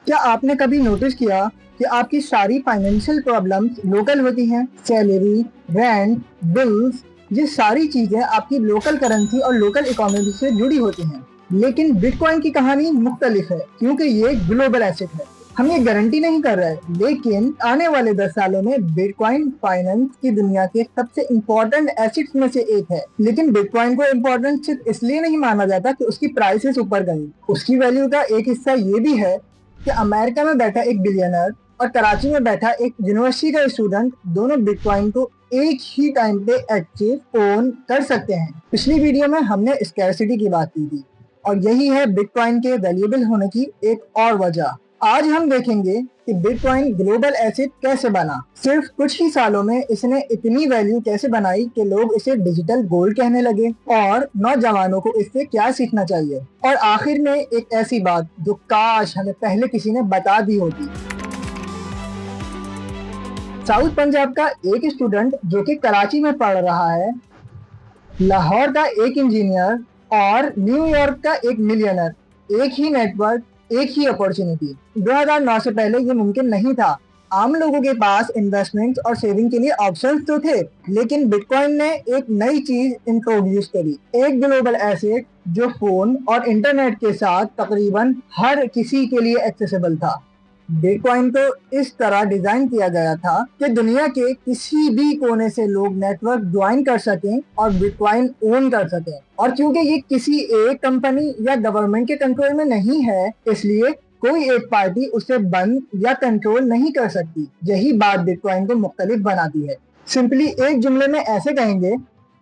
क्या आपने कभी नोटिस किया कि आपकी सारी फाइनेंशियल प्रॉब्लम्स लोकल होती हैं? सैलरी, रेंट, बिल्स, ये सारी चीजें आपकी लोकल करेंसी और लोकल इकोनॉमी से जुड़ी होती हैं। लेकिन बिटकॉइन की कहानी मुख्तलिफ है क्योंकि ये ग्लोबल एसेट है। हम ये गारंटी नहीं कर रहे, लेकिन आने वाले 10 सालों में बिटकॉइन फाइनेंस की दुनिया के सबसे इम्पोर्टेंट एसेट्स में से एक है। लेकिन बिटकॉइन को इम्पोर्टेंट सिर्फ इसलिए नहीं माना जाता कि उसकी प्राइसेस ऊपर गई। उसकी वैल्यू का एक हिस्सा ये भी है कि अमेरिका में बैठा एक बिलियनर और कराची में बैठा एक यूनिवर्सिटी का स्टूडेंट दोनों बिटकॉइन को एक ही टाइम पे एक्टिव ओन कर सकते हैं। पिछली वीडियो में हमने स्कैरसिटी की बात की थी और यही है बिटकॉइन के वैल्यूएबल होने की एक और वजह। आज हम देखेंगे कि बिटकॉइन ग्लोबल एसेट कैसे बना, सिर्फ कुछ ही सालों में इसने इतनी वैल्यू कैसे बनाई कि लोग इसे डिजिटल गोल्ड कहने लगे, और नौजवानों को इससे क्या सीखना चाहिए। और आखिर में एक ऐसी बात जो काश हमें पहले किसी ने बता दी होती। साउथ पंजाब का एक स्टूडेंट जो कि कराची में पढ़ रहा है, लाहौर का एक इंजीनियर और न्यूयॉर्क का एक मिलियनर, एक ही नेटवर्क, एक ही अपॉर्चुनिटी। 2009 से पहले ये मुमकिन नहीं था। आम लोगों के पास इन्वेस्टमेंट और सेविंग के लिए ऑप्शंस तो थे, लेकिन बिटकॉइन ने एक नई चीज इंट्रोड्यूस करी, एक ग्लोबल एसेट जो फोन और इंटरनेट के साथ तकरीबन हर किसी के लिए एक्सेसिबल था। बिटकॉइन को इस तरह डिजाइन किया गया था कि दुनिया के किसी भी कोने से लोग नेटवर्क ज्वाइन कर सकें और बिटकॉइन ओन कर सकें। और क्योंकि ये किसी एक कंपनी या गवर्नमेंट के कंट्रोल में नहीं है, इसलिए कोई एक पार्टी उसे बंद या कंट्रोल नहीं कर सकती। यही बात बिटकॉइन को मुख्तलिफ बनाती है। सिंपली एक जुमले में ऐसे कहेंगे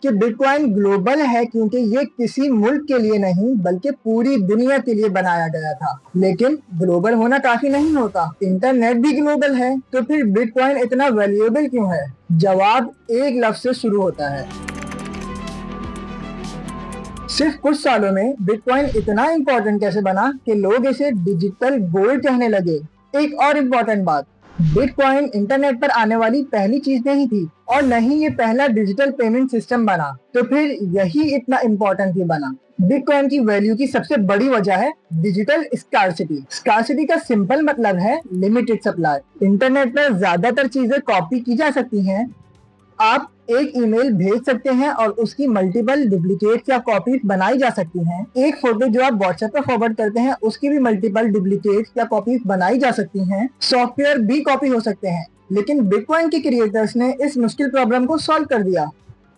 कि बिटकॉइन ग्लोबल है क्योंकि ये किसी मुल्क के लिए नहीं बल्कि पूरी दुनिया के लिए बनाया गया था। लेकिन ग्लोबल होना काफी नहीं होता, इंटरनेट भी ग्लोबल है, तो फिर बिटकॉइन इतना वैल्यूएबल क्यों है? जवाब एक लफ्ज से शुरू होता है। सिर्फ कुछ सालों में बिटकॉइन इतना इम्पोर्टेंट कैसे बना कि लोग इसे डिजिटल गोल्ड कहने लगे। एक और इम्पोर्टेंट बात, बिटकॉइन इंटरनेट पर आने वाली पहली चीज नहीं थी और न ही ये पहला डिजिटल पेमेंट सिस्टम बना, तो फिर यही इतना इम्पोर्टेंट क्यों बना? बिटकॉइन की वैल्यू की सबसे बड़ी वजह है डिजिटल स्कार्सिटी। स्कार्सिटी का सिंपल मतलब है लिमिटेड सप्लाई। इंटरनेट पर ज्यादातर चीजें कॉपी की जा सकती हैं। आप एक ईमेल भेज सकते हैं और उसकी मल्टीपल डुप्लीकेट या कॉपीज बनाई जा सकती हैं। एक फोटो जो आप व्हाट्सएप पर फॉरवर्ड करते हैं उसकी भी मल्टीपल डुप्लीकेट या कॉपीज बनाई जा सकती हैं। सॉफ्टवेयर भी कॉपी हो सकते हैं, लेकिन बिटकॉइन के क्रिएटर्स ने इस मुश्किल प्रॉब्लम को सॉल्व कर दिया।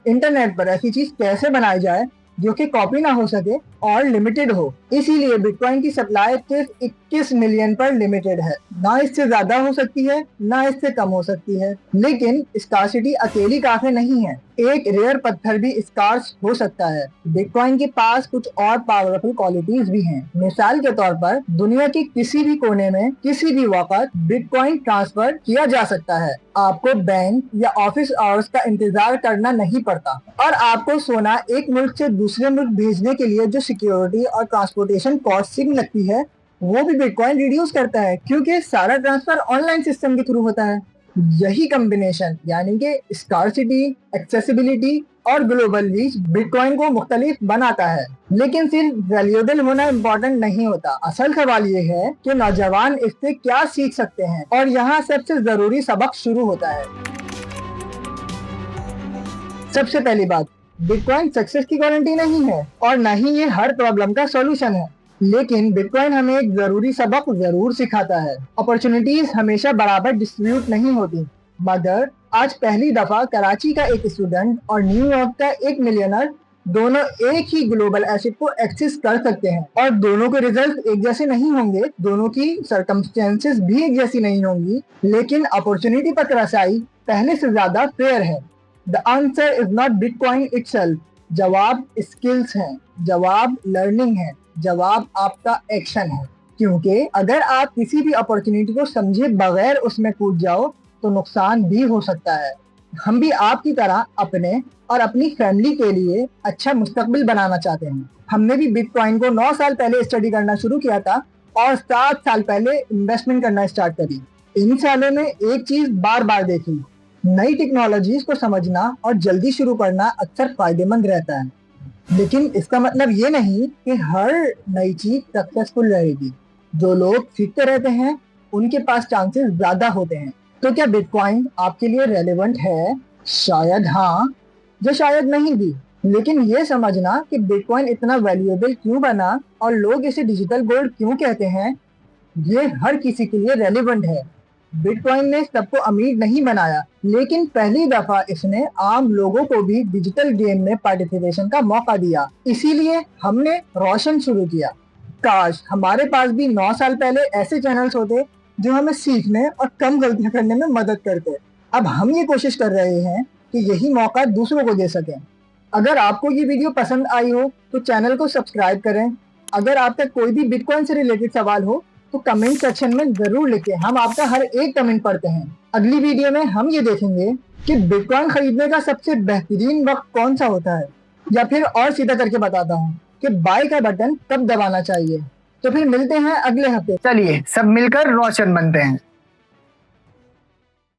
इंटरनेट पर ऐसी चीज कैसे बनाई जाए जो कि कॉपी ना हो सके और लिमिटेड हो। इसीलिए बिटकॉइन की सप्लाई सिर्फ 21 मिलियन पर लिमिटेड है। ना इससे ज्यादा हो सकती है, ना इससे कम हो सकती है। लेकिन स्कार्सिटी अकेली काफी नहीं है, एक रेयर पत्थर भी स्कार्स हो सकता है। बिटकॉइन के पास कुछ और पावरफुल क्वालिटीज भी हैं। मिसाल के तौर पर दुनिया के किसी भी कोने में किसी भी वक्त बिटकॉइन ट्रांसफर किया जा सकता है। आपको बैंक या ऑफिस आवर्स का इंतजार करना नहीं पड़ता, और आपको सोना एक मुल्क से दूसरे मुल्क भेजने के लिए जो सिक्योरिटी और ट्रांसपोर्टेशन कॉस्टिंग लगती है वो भी बिटकॉइन रिड्यूस करता है, क्योंकि सारा ट्रांसफर ऑनलाइन सिस्टम के थ्रू होता है। यही कॉम्बिनेशन यानी कि स्कार्सिटी, एक्सेसिबिलिटी और ग्लोबल रीच बिटकॉइन को मुख्तलिफ बनाता है। लेकिन सिर्फ वैल्यूएबल होना इम्पोर्टेंट नहीं होता। असल सवाल ये है कि नौजवान इससे क्या सीख सकते हैं, और यहाँ सबसे जरूरी सबक शुरू होता है। सबसे पहली बात, बिटकॉइन सक्सेस की गारंटी नहीं है और न ही ये हर प्रॉब्लम का सॉल्यूशन है, लेकिन बिटकॉइन हमें एक जरूरी सबक जरूर सिखाता है। अपॉर्चुनिटीज हमेशा बराबर डिस्ट्रीब्यूट नहीं होती। मगर आज पहली दफा कराची का एक स्टूडेंट और न्यूयॉर्क का एक मिलियनर दोनों एक ही ग्लोबल एसेट को एक्सेस कर सकते हैं, और दोनों के रिजल्ट एक जैसे नहीं होंगे, दोनों की सर्कमस्टेंसेस भी एक जैसी नहीं होंगी, लेकिन अपॉर्चुनिटी पर रसाई पहले से ज्यादा फेयर है। The answer is not bitcoin itself. जवाब स्किल्स है, जवाब लर्निंग है, जवाब आपका एक्शन है। क्योंकि अगर आप किसी भी अपॉर्चुनिटी को समझे बगैर उसमें कूद जाओ तो नुकसान भी हो सकता है। हम भी आपकी तरह अपने और अपनी फैमिली के लिए अच्छा मुस्तकबिल बनाना चाहते हैं। हमने भी बिटकॉइन को 9 साल पहले स्टडी करना शुरू किया था और 7 साल पहले इन्वेस्टमेंट करना स्टार्ट करी। इन सालों में एक चीज बार बार देखी, नई टेक्नोलॉजीज को समझना और जल्दी शुरू करना अक्सर फायदेमंद रहता है। लेकिन इसका मतलब ये नहीं कि हर नई चीज सक्सेसफुल रहेगी। जो लोग सीखते रहते हैं उनके पास चांसेस ज्यादा होते हैं। तो क्या बिटकॉइन आपके लिए रेलेवेंट है? शायद हाँ, जो शायद नहीं भी। लेकिन ये समझना कि बिटकॉइन इतना वैल्यूएबल क्यों बना और लोग इसे डिजिटल गोल्ड क्यों कहते हैं, ये हर किसी के लिए रेलेवेंट है। बिटकॉइन ने सबको अमीर नहीं बनाया, लेकिन पहली दफा इसने आम लोगों को भी डिजिटल गेम में पार्टिसिपेशन का मौका दिया। इसीलिए हमने रोशन शुरू किया। काश हमारे पास भी 9 साल पहले ऐसे चैनल्स होते जो हमें सीखने और कम गलतियां करने में मदद करते। अब हम ये कोशिश कर रहे हैं कि यही मौका दूसरों को दे सकें। अगर आपको ये वीडियो पसंद आई हो तो चैनल को सब्सक्राइब करें। अगर आपका कोई भी बिटकॉइन से रिलेटेड सवाल हो तो कमेंट सेक्शन में जरूर लिखें, हम आपका हर एक कमेंट पढ़ते हैं। अगली वीडियो में हम ये देखेंगे कि बिटकॉइन खरीदने का सबसे बेहतरीन वक्त कौन सा होता है, या फिर और सीधा करके बताता हूँ कि बाय का बटन कब दबाना चाहिए। तो फिर मिलते हैं अगले हफ्ते। चलिए सब मिलकर रोशन बनते हैं।